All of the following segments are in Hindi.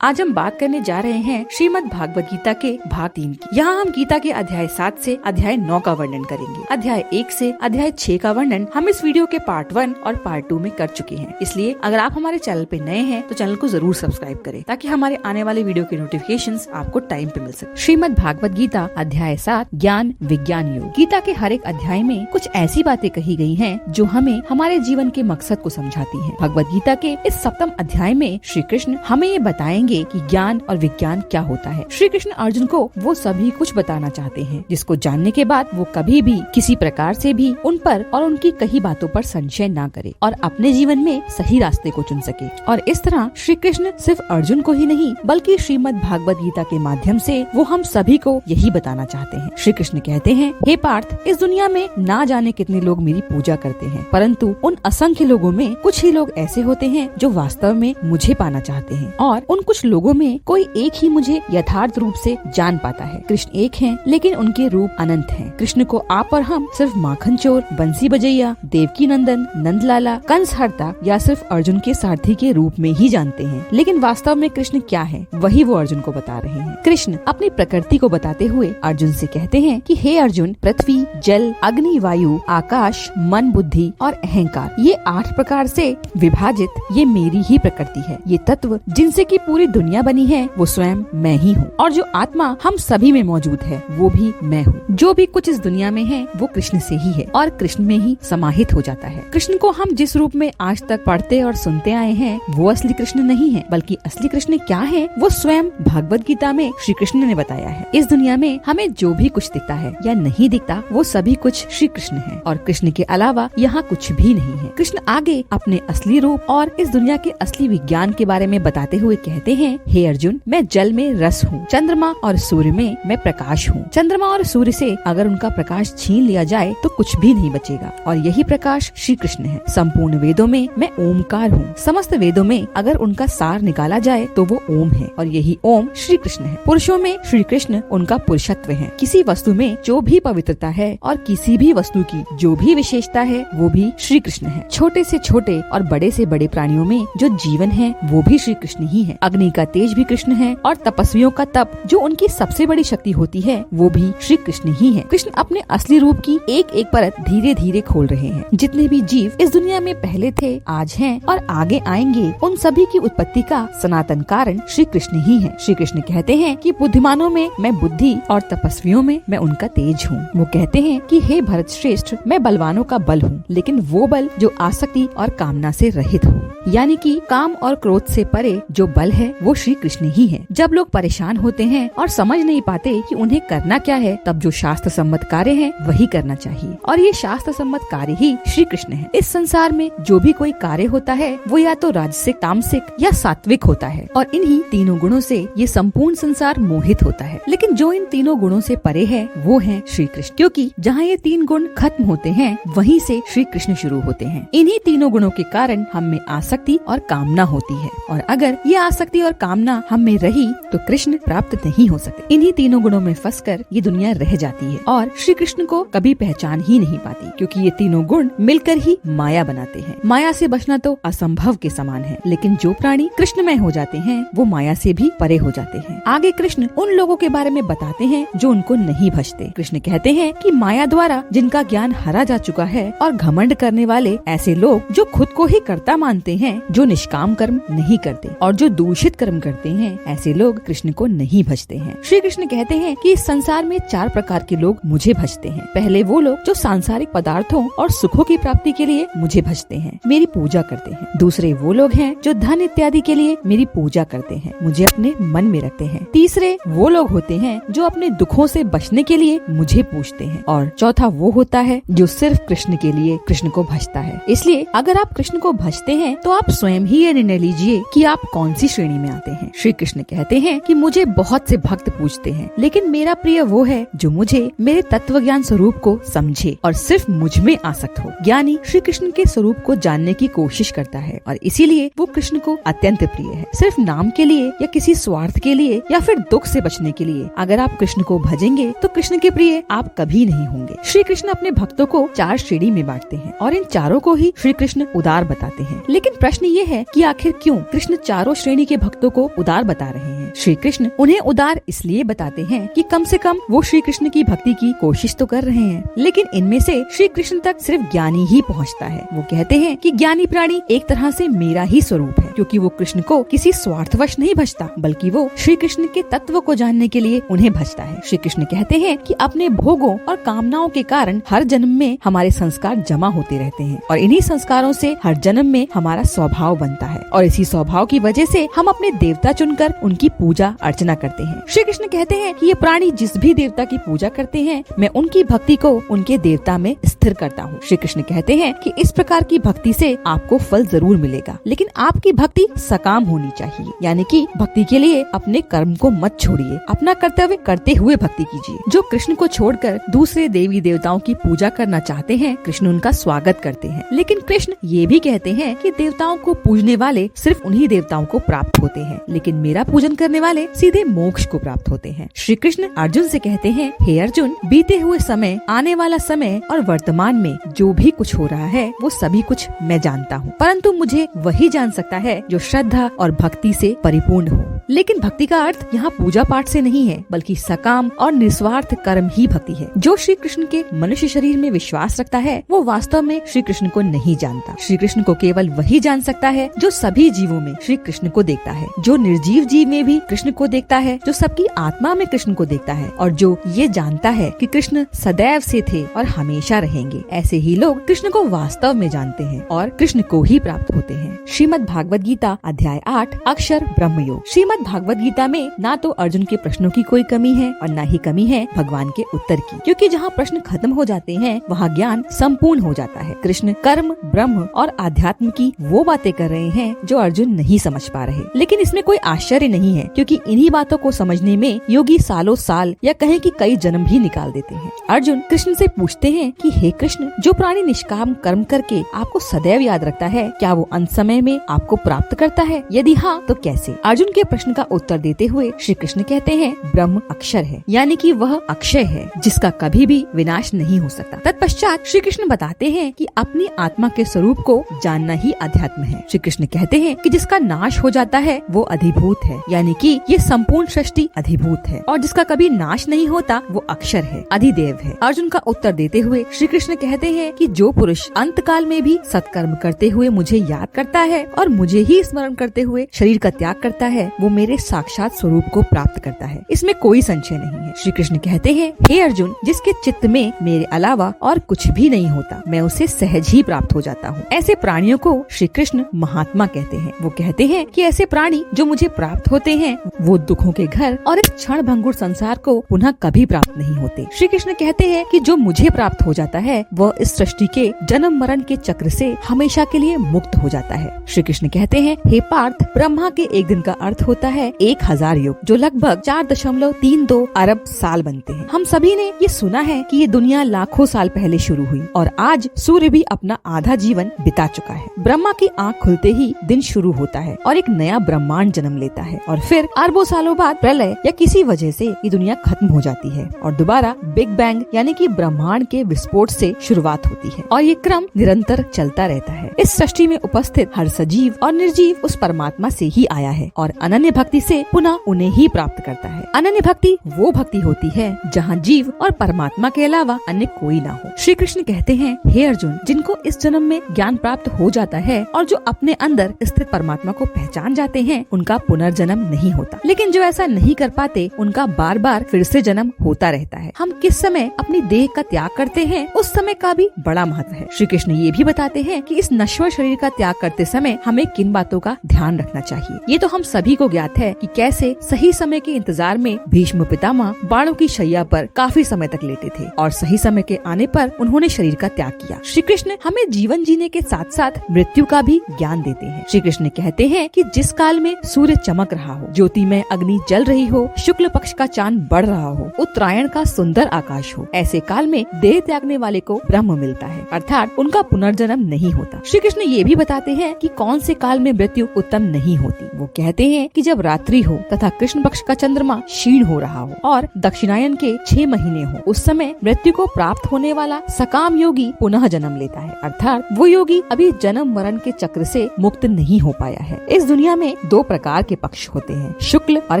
आज हम बात करने जा रहे हैं श्रीमद् भागवत गीता के भाग 3 की। यहाँ हम गीता के अध्याय 7 से अध्याय 9 का वर्णन करेंगे। अध्याय 1 से अध्याय 6 का वर्णन हम इस वीडियो के पार्ट 1 और पार्ट 2 में कर चुके हैं। इसलिए अगर आप हमारे चैनल पे नए हैं तो चैनल को जरूर सब्सक्राइब करें ताकि हमारे आने वाले वीडियो के नोटिफिकेशंस आपको टाइम पे मिल सके। श्रीमद् भागवत गीता अध्याय 7 ज्ञान विज्ञान योग। गीता के हर एक अध्याय में कुछ ऐसी बातें कही गई हैं जो हमें हमारे जीवन के मकसद को समझाती हैं। भगवत गीता के इस 7वें अध्याय में श्री कृष्ण हमें ये बताएंगे कि ज्ञान और विज्ञान क्या होता है। श्री कृष्ण अर्जुन को वो सभी कुछ बताना चाहते हैं जिसको जानने के बाद वो कभी भी किसी प्रकार से भी उन पर और उनकी कही बातों पर संशय ना करे और अपने जीवन में सही रास्ते को चुन सके। और इस तरह श्री कृष्ण सिर्फ अर्जुन को ही नहीं बल्कि श्रीमद् भागवत गीता के माध्यम से वो हम सभी को यही बताना चाहते हैं। श्री कृष्ण कहते हैं, हे पार्थ, इस दुनिया में ना जाने कितने लोग मेरी पूजा करते हैं, परंतु उन असंख्य लोगों में कुछ ही लोग ऐसे होते हैं जो वास्तव में मुझे पाना चाहते हैं और उन कुछ लोगों में कोई एक ही मुझे यथार्थ रूप से जान पाता है। कृष्ण एक हैं, लेकिन उनके रूप अनंत हैं। कृष्ण को आप और हम सिर्फ माखन चोर, बंसी बजैया, देवकी नंदन, नंदलाला, कंस हरता या सिर्फ अर्जुन के सारथी के रूप में ही जानते हैं, लेकिन वास्तव में कृष्ण क्या है वही वो अर्जुन को बता रहे हैं। कृष्ण अपनी प्रकृति को बताते हुए अर्जुन से कहते हैं कि हे अर्जुन, पृथ्वी, जल, अग्नि, वायु, आकाश, मन, बुद्धि और अहंकार, ये 8 प्रकार से विभाजित ये मेरी ही प्रकृति है। ये तत्व जिनसे की पूरी दुनिया बनी है वो स्वयं मैं ही हूँ और जो आत्मा हम सभी में मौजूद है वो भी मैं हूँ। जो भी कुछ इस दुनिया में है वो कृष्ण से ही है और कृष्ण में ही समाहित हो जाता है। कृष्ण को हम जिस रूप में आज तक पढ़ते और सुनते आए हैं वो असली कृष्ण नहीं है, बल्कि असली कृष्ण क्या है वो स्वयं भगवत गीता में श्री कृष्ण ने बताया है। इस दुनिया में हमें जो भी कुछ दिखता है या नहीं दिखता वो सभी कुछ श्री कृष्ण है और कृष्ण के अलावा यहाँ कुछ भी नहीं है। कृष्ण आगे अपने असली रूप और इस दुनिया के असली विज्ञान के बारे में बताते हुए कहते हैं, हे अर्जुन, मैं जल में रस हूँ, चंद्रमा और सूर्य में मैं प्रकाश हूँ। चंद्रमा और सूर्य से अगर उनका प्रकाश छीन लिया जाए तो कुछ भी नहीं बचेगा और यही प्रकाश श्री कृष्ण है। संपूर्ण वेदों में मैं ओमकार हूँ। समस्त वेदों में अगर उनका सार निकाला जाए तो वो ओम है और यही ओम श्री कृष्ण है। पुरुषों में श्री कृष्ण उनका पुरुषत्व है। किसी वस्तु में जो भी पवित्रता है और किसी भी वस्तु की जो भी विशेषता है वो भी श्री कृष्ण है। छोटे से छोटे और बड़े से बड़े प्राणियों में जो जीवन है वो भी श्री कृष्ण ही है। अग्नि का तेज भी कृष्ण है और तपस्वियों का तप जो उनकी सबसे बड़ी शक्ति होती है वो भी श्री कृष्ण ही है। कृष्ण अपने असली रूप की एक एक परत धीरे धीरे खोल रहे हैं। जितने भी जीव इस दुनिया में पहले थे, आज हैं और आगे आएंगे, उन सभी की उत्पत्ति का सनातन कारण श्री कृष्ण ही है। श्री कृष्ण कहते हैं कि बुद्धिमानों में मैं बुद्धि और तपस्वियों में मैं उनका तेज हूँ। वो कहते हैं कि हे भरत श्रेष्ठ, मैं बलवानों का बल हूँ, लेकिन वो बल जो आसक्ति और कामना से रहित हो, यानी कि काम और क्रोध से परे जो बल है वो श्री कृष्ण ही है। जब लोग परेशान होते हैं और समझ नहीं पाते कि उन्हें करना क्या है, तब जो शास्त्र सम्मत कार्य है वही करना चाहिए और ये शास्त्र सम्मत कार्य ही श्री कृष्ण है। इस संसार में जो भी कोई कार्य होता है वो या तो राजसिक, तामसिक या सात्विक होता है और इन्हीं तीनों गुणों से ये संपूर्ण संसार मोहित होता है। लेकिन जो इन तीनों गुणों से परे है वो है श्री कृष्ण, क्योंकि जहाँ ये 3 गुण खत्म होते हैं वहीं से श्री कृष्ण शुरू होते हैं। इन्हीं तीनों गुणों के कारण हम में आसक्ति और कामना होती है और अगर ये आसक्ति और कामना हम में रही तो कृष्ण प्राप्त नहीं हो सकते। इन्हीं तीनों गुणों में फंसकर ये दुनिया रह जाती है और श्री कृष्ण को कभी पहचान ही नहीं पाती, क्योंकि ये तीनों गुण मिलकर ही माया बनाते हैं। माया से बचना तो असंभव के समान है, लेकिन जो प्राणी कृष्णमय हो जाते हैं वो माया से भी परे हो जाते हैं। आगे कृष्ण उन लोगों के बारे में बताते हैं जो उनको नहीं भजते। कृष्ण कहते हैं कि माया द्वारा जिनका ज्ञान हरा जा चुका है और घमंड करने वाले ऐसे लोग जो खुद को ही कर्ता मानते हैं, जो निष्काम कर्म नहीं करते और जो दूषित कर्म करते हैं, ऐसे लोग कृष्ण को नहीं भजते हैं। श्री कृष्ण कहते हैं कि इस संसार में 4 प्रकार के लोग मुझे भजते हैं। पहले वो लोग जो सांसारिक पदार्थों और सुखों की प्राप्ति के लिए मुझे भजते हैं, मेरी पूजा करते हैं। दूसरे वो लोग हैं जो धन इत्यादि के लिए मेरी पूजा करते हैं, मुझे अपने मन में रखते हैं। तीसरे वो लोग होते हैं जो अपने दुखों से बचने के लिए मुझे पूजते हैं और चौथा वो होता है जो सिर्फ कृष्ण के लिए कृष्ण को भजता है। इसलिए अगर आप कृष्ण को भजते हैं तो आप स्वयं ही ये निर्णय लीजिए कि आप कौन सी श्रेणी में आते हैं। श्री कृष्ण कहते हैं कि मुझे बहुत से भक्त पूजते हैं, लेकिन मेरा प्रिय वो है जो मुझे मेरे तत्व ज्ञान स्वरूप को समझे और सिर्फ मुझ में आसक्त हो। ज्ञानी श्री कृष्ण के स्वरूप को जानने की कोशिश करता है और इसीलिए वो कृष्ण को अत्यंत प्रिय है। सिर्फ नाम के लिए या किसी स्वार्थ के लिए या फिर दुख से बचने के लिए अगर आप कृष्ण को भजेंगे तो कृष्ण के प्रिय आप कभी नहीं होंगे। श्री कृष्ण अपने भक्तों को 4 श्रेणी में बांटते हैं और इन चारों को ही श्री कृष्ण उदार बताते हैं। लेकिन प्रश्न ये है कि आखिर क्यों कृष्ण चारों श्रेणी के भक्तों को उदार बता रहे हैं। श्री कृष्ण उन्हें उदार इसलिए बताते हैं कि कम से कम वो श्री कृष्ण की भक्ति की कोशिश तो कर रहे हैं, लेकिन इनमें से श्री कृष्ण तक सिर्फ ज्ञानी ही पहुंचता है। वो कहते हैं कि ज्ञानी प्राणी एक तरह से मेरा ही स्वरूप है, क्योंकि वो कृष्ण को किसी स्वार्थवश नहीं भजता, बल्कि वो श्री कृष्ण के तत्व को जानने के लिए उन्हें भजता है। श्री कृष्ण कहते हैं कि अपने भोगों और कामनाओं के कारण हर जन्म में हमारे संस्कार जमा होते रहते हैं और इन्हीं संस्कारों से हर जन्म में हमारा स्वभाव बनता है और इसी स्वभाव की वजह से हम अपने देवता चुनकर उनकी पूजा अर्चना करते हैं। श्री कृष्ण कहते हैं कि ये प्राणी जिस भी देवता की पूजा करते हैं, मैं उनकी भक्ति को उनके देवता में स्थिर करता हूँ। श्री कृष्ण कहते हैं कि इस प्रकार की भक्ति से आपको फल जरूर मिलेगा, लेकिन आपकी भक्ति सकाम होनी चाहिए, यानी कि भक्ति के लिए अपने कर्म को मत छोड़िए, अपना कर्तव्य करते हुए भक्ति कीजिए। जो कृष्ण को छोड़कर दूसरे देवी देवताओं की पूजा करना चाहते हैं, कृष्ण उनका स्वागत करते हैं, लेकिन कृष्ण ये भी कहते हैं कि देवताओं को पूजने वाले सिर्फ उन्हीं देवताओं को प्राप्त होते हैं, लेकिन मेरा पूजन करने वाले सीधे मोक्ष को प्राप्त होते हैं। श्री कृष्ण अर्जुन से कहते हैं, हे अर्जुन, बीते हुए समय, आने वाला समय और वर्तमान में जो भी कुछ हो रहा है वो सभी कुछ मैं जानता हूँ, परंतु मुझे वही जान सकता है जो श्रद्धा और भक्ति से परिपूर्ण हो। लेकिन भक्ति का अर्थ यहाँ पूजा पाठ से नहीं है, बल्कि सकाम और निस्वार्थ कर्म ही भक्ति है। जो श्री कृष्ण के मनुष्य शरीर में विश्वास रखता है वो वास्तव में श्री कृष्ण को नहीं जानता। श्री कृष्ण को केवल वही जान सकता है जो सभी जीवों में श्री कृष्ण को देखता है, जो निर्जीव जीव में भी कृष्ण को देखता है, जो सबकी आत्मा में कृष्ण को देखता है और जो ये जानता है कि कृष्ण सदैव से थे और हमेशा रहेंगे। ऐसे ही लोग कृष्ण को वास्तव में जानते हैं और कृष्ण को ही प्राप्त होते हैं। श्रीमद् भागवत गीता अध्याय 8 अक्षर ब्रह्म योग। श्रीमद् भागवत गीता में ना तो अर्जुन के प्रश्नों की कोई कमी है और ना ही कमी है भगवान के उत्तर की, क्योंकि जहाँ प्रश्न खत्म हो जाते हैं वहाँ ज्ञान संपूर्ण हो जाता है। कृष्ण कर्म, ब्रह्म और आध्यात्म की वो बातें कर रहे हैं जो अर्जुन नहीं समझ पा रहे, लेकिन इसमें कोई आश्चर्य नहीं है, क्योंकि इन्हीं बातों को समझने में योगी सालों साल या कहें कि कई जन्म भी निकाल देते हैं। अर्जुन कृष्ण से पूछते हैं कि हे कृष्ण, जो प्राणी निष्काम कर्म करके आपको सदैव याद रखता है, क्या वो अंत समय में आपको प्राप्त करता है? यदि हाँ तो कैसे? अर्जुन के प्रश्न का उत्तर देते हुए श्री कृष्ण कहते हैं, ब्रह्म अक्षर है, यानी कि वह अक्षय है जिसका कभी भी विनाश नहीं हो सकता। तत्पश्चात श्री कृष्ण बताते हैं कि अपनी आत्मा के स्वरूप को जानना ही अध्यात्म है। श्री कृष्ण कहते हैं कि जिसका नाश हो जाता है वो अधिभूत है, यानी कि ये संपूर्ण सृष्टि अधिभूत है, और जिसका कभी नाश नहीं होता वो अक्षर है, अधिदेव है। अर्जुन का उत्तर देते हुए श्री कृष्ण कहते हैं कि जो पुरुष अंत काल में भी सत्कर्म करते हुए मुझे याद करता है और मुझे ही स्मरण करते हुए शरीर का त्याग करता है, वो मेरे साक्षात स्वरूप को प्राप्त करता है, इसमें कोई संशय नहीं है। श्री कृष्ण कहते हैं, हे अर्जुन, जिसके चित्त में मेरे अलावा और कुछ भी नहीं होता, मैं उसे सहज ही प्राप्त हो जाता हूँ। ऐसे प्राणियों को श्री कृष्ण महात्मा कहते हैं। वो कहते हैं कि ऐसे प्राणी जो मुझे प्राप्त होते हैं वो दुखों के घर और इस क्षण भंगुर संसार को पुनः कभी प्राप्त नहीं होते। श्री कृष्ण कहते हैं कि जो मुझे प्राप्त हो जाता है वह इस सृष्टि के जन्म मरण के चक्र से हमेशा के लिए मुक्त हो जाता है। श्री कृष्ण कहते हैं, हे पार्थ, ब्रह्मा के एक दिन का अर्थ होता है 1000 युग, जो लगभग 4.32 अरब साल बनते हैं। हम सभी ने ये सुना है कि ये दुनिया लाखों साल पहले शुरू हुई और आज सूर्य भी अपना आधा जीवन बिता चुका है। ब्रह्मा की आंख खुलते ही दिन शुरू होता है और एक नया ब्रह्मांड जन्म लेता है और फिर अरबों सालों बाद प्रलय या किसी वजह से ये दुनिया खत्म हो जाती है और दोबारा बिग बैंग यानी कि ब्रह्मांड के विस्फोट से शुरुआत होती है और ये क्रम निरंतर चलता रहता है। इस सृष्टि में उपस्थित हर सजीव और निर्जीव उस परमात्मा से ही आया है और अनन्य भक्ति से पुनः उन्हें ही प्राप्त करता है। अनन्य भक्ति वो भक्ति होती है जहाँ जीव और परमात्मा के अलावा अन्य कोई ना हो। श्री कृष्ण कहते हैं, हे अर्जुन, जिनको इस जन्म में ज्ञान प्राप्त हो जाता है और जो अपने अंदर स्थित परमात्मा को पहचान जाते हैं, उनका पुनर्जन्म नहीं होता, लेकिन जो ऐसा नहीं कर पाते उनका बार बार फिर से जन्म होता रहता है। हम किस समय अपनी देह का त्याग करते हैं उस समय का भी बड़ा महत्व है। श्री कृष्ण ये भी बताते हैं कि इस नश्वर शरीर का त्याग करते समय हमें किन बातों का ध्यान रखना चाहिए। ये तो हम सभी को ज्ञात है कि कैसे सही समय के इंतजार में भीष्म पितामह बाणों की शैया पर काफी समय तक लेटे थे और सही समय के आने पर उन्होंने शरीर का त्याग किया। श्री कृष्ण हमें जीवन जीने के साथ साथ मृत्यु का भी ज्ञान देते हैं। श्री कृष्ण कहते हैं कि जिस काल में सूर्य चमक रहा हो, ज्योतिमय अग्नि जल रही हो, शुक्ल पक्ष का चांद बढ़ रहा हो, उत्तरायण का सुंदर आकाश हो, ऐसे काल में देह त्यागने वाले को ब्रह्म मिलता है, अर्थात उनका पुनर्जन्म नहीं होता। श्री कृष्ण ये भी बताते हैं कि कौन से काल में मृत्यु उत्तम नहीं होती। वो कहते हैं कि जब रात्रि हो तथा कृष्ण पक्ष का चंद्रमा क्षीण हो रहा हो और दक्षिणायन के 6 महीने हो, उस समय मृत्यु को प्राप्त होने वाला सकाम योगी पुनः जन्म लेता है, अर्थात वो योगी अभी जन्म मरण के चक्र से मुक्त नहीं हो पाया है। इस दुनिया में 2 प्रकार के पक्ष होते हैं, शुक्ल और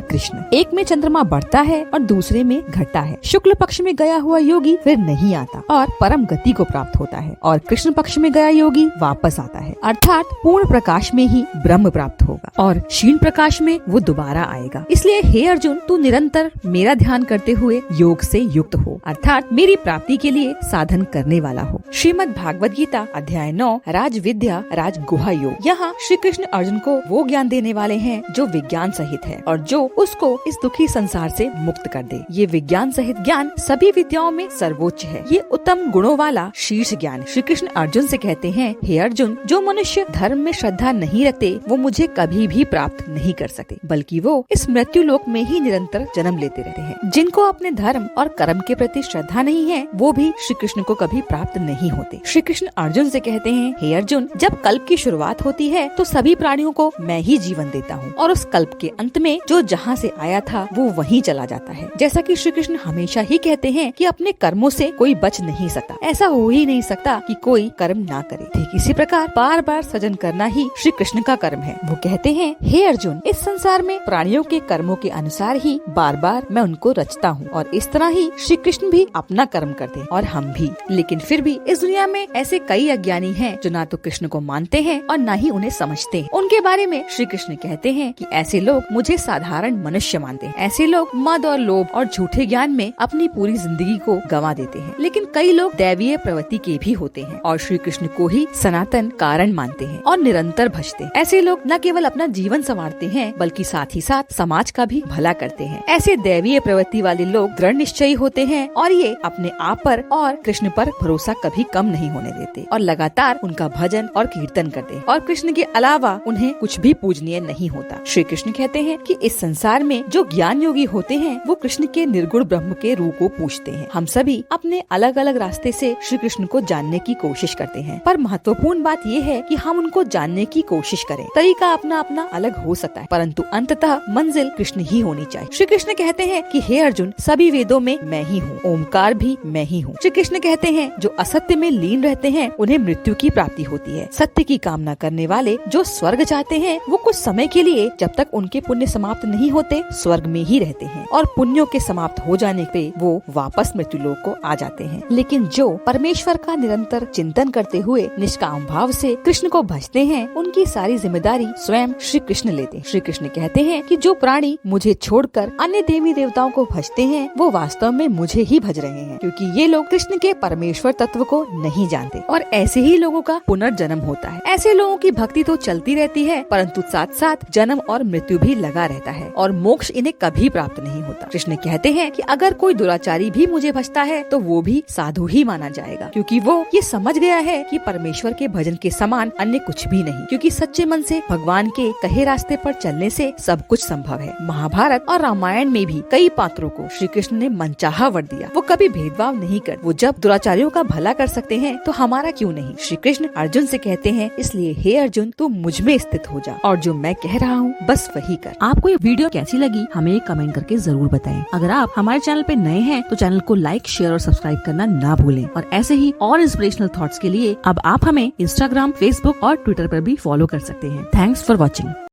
कृष्ण। एक में चंद्रमा बढ़ता है और दूसरे में घटता है। शुक्ल पक्ष में गया हुआ योगी फिर नहीं आता और परम गति को प्राप्त होता है, और कृष्ण पक्ष में गया योगी वापस आता है, अर्थात पूर्ण प्रकाश में ही ब्रह्म प्राप्त होगा और क्षीण प्रकाश में वो दोबारा आएगा। इसलिए हे अर्जुन, तू निरंतर मेरा ध्यान करते हुए योग से युक्त हो, अर्थात मेरी प्राप्ति के लिए साधन करने वाला हो। श्रीमद् भागवत गीता अध्याय 9 राज विद्या राज गुहा योग। यहाँ श्री कृष्ण अर्जुन को वो ज्ञान देने वाले हैं जो विज्ञान सहित है और जो उसको इस दुखी संसार से मुक्त कर दे। ये विज्ञान सहित ज्ञान सभी विद्याओं में सर्वोच्च है। ये उत्तम गुणों वाला शीर्ष ज्ञान। श्री कृष्ण अर्जुन से कहते हैं, हे अर्जुन, जो मनुष्य धर्म में श्रद्धा नहीं रखते वो मुझे कभी भी प्राप्त नहीं कर सकते, बल्कि वो इस मृत्यु लोक में ही निरंतर जन्म लेते रहते हैं। जिनको अपने धर्म और कर्म के प्रति श्रद्धा नहीं है वो भी श्री कृष्ण को कभी प्राप्त नहीं होते। श्री कृष्ण अर्जुन से कहते हैं, हे अर्जुन, जब कल्प की शुरुआत होती है तो सभी प्राणियों को मैं ही जीवन देता हूँ और उस कल्प के अंत में जो जहाँ से आया था वो वहीं चला जाता है। जैसा कि श्री कृष्ण हमेशा ही कहते हैं कि अपने कर्मों से कोई बच नहीं सकता, ऐसा हो ही नहीं सकता कि कोई कर्म ना करे। ठीक इसी प्रकार बार बार सृजन करना ही श्री कृष्ण का कर्म है। वो कहते हैं, हे अर्जुन, इस संसार में प्राणियों के कर्मों के अनुसार ही बार बार मैं उनको रचता हूँ और इस तरह ही श्री कृष्ण भी अपना कर्म करते हैं और हम भी। लेकिन फिर भी इस दुनिया में ऐसे कई अज्ञानी हैं जो ना तो कृष्ण को मानते हैं और ना ही उन्हें समझते हैं। उनके बारे में श्री कृष्ण कहते हैं कि ऐसे लोग मुझे साधारण मनुष्य मानते हैं। ऐसे लोग मद और लोभ और झूठे ज्ञान में अपनी पूरी जिंदगी को गंवा देते हैं। लेकिन कई लोग दैवीय प्रवृत्ति के भी होते हैं और श्री कृष्ण को ही सनातन कारण मानते हैं और निरंतर भजते हैं। ऐसे लोग न केवल अपना जीवन संवारते हैं बल्कि साथ ही साथ समाज का भी भला करते हैं। ऐसे दैवीय प्रवृत्ति वाले लोग दृढ़ निश्चयी होते हैं और ये अपने आप पर और कृष्ण पर भरोसा कभी कम नहीं होने देते और लगातार उनका भजन और कीर्तन करते हैं और कृष्ण के अलावा उन्हें कुछ भी पूजनीय नहीं होता। श्री कृष्ण कहते हैं कि इस संसार में जो ज्ञान योगी होते हैं वो कृष्ण के निर्गुण ब्रह्म के रूप को पूछते हैं। हम सभी अपने अलग अलग रास्ते से श्री कृष्ण को जानने की कोशिश करते हैं, पर महत्वपूर्ण बात ये है कि हम उनको जानने की कोशिश करें। तरीका अपना अपना अलग हो सकता है, परंतु अंततः मंजिल कृष्ण ही होनी चाहिए। श्री कृष्ण कहते हैं कि हे अर्जुन, सभी वेदों में मैं ही हूँ, ओमकार भी मैं ही हूँ। श्री कृष्ण कहते हैं जो असत्य में लीन रहते हैं उन्हें मृत्यु की प्राप्ति होती है। सत्य की कामना करने वाले जो स्वर्ग चाहते हैं वो कुछ समय के लिए, जब तक उनके पुण्य समाप्त नहीं होते, स्वर्ग में ही रहते हैं और पुण्यों के समाप्त हो जाने पे वो वापस मृत्यु लोक को आ जाते हैं। लेकिन जो परमेश्वर का निरंतर चिंतन करते हुए निष्काम भाव से कृष्ण को भजते हैं उनकी सारी जिम्मेदारी स्वयं श्री कृष्ण लेते हैं। श्री कृष्ण कहते हैं कि जो प्राणी मुझे छोड़कर अन्य देवी देवताओं को भजते हैं वो वास्तव में मुझे ही भज रहे हैं, क्योंकि ये लोग कृष्ण के परमेश्वर तत्व को नहीं जानते और ऐसे ही लोगों का पुनर्जन्म होता है। ऐसे लोगों की भक्ति तो चलती रहती है परंतु साथ साथ जन्म और मृत्यु भी लगा रहता है और मोक्ष इन्हें कभी प्राप्त नहीं होता। कृष्ण कहते हैं कि अगर कोई दुराचारी भी मुझे भजता है तो वो भी साधु ही माना जाएगा, क्योंकि वो ये समझ गया है कि परमेश्वर के भजन के समान अन्य कुछ भी नहीं, क्योंकि सच्चे मन से भगवान के कहे रास्ते पर चलने से सब कुछ संभव है। महाभारत और रामायण में भी कई पात्रों को श्री कृष्ण ने मनचाहा वर दिया। वो कभी भेदभाव नहीं कर, वो जब दुराचारियों का भला कर सकते हैं तो हमारा क्यों नहीं। श्री कृष्ण अर्जुन से कहते हैं, इसलिए हे अर्जुन, तू मुझ में स्थित हो जा और जो मैं कह रहा हूँ बस वही कर। आपको ये वीडियो कैसी लगी हमें कमेंट करके जरूर बताएं। अगर आप हमारे चैनल पे नए हैं तो चैनल को लाइक, शेयर और सब्सक्राइब करना ना भूलें और ऐसे ही और इंस्पिरेशनल थॉट्स के लिए अब आप हमें इंस्टाग्राम, फेसबुक और ट्विटर पर भी फॉलो कर सकते हैं। Thanks for watching.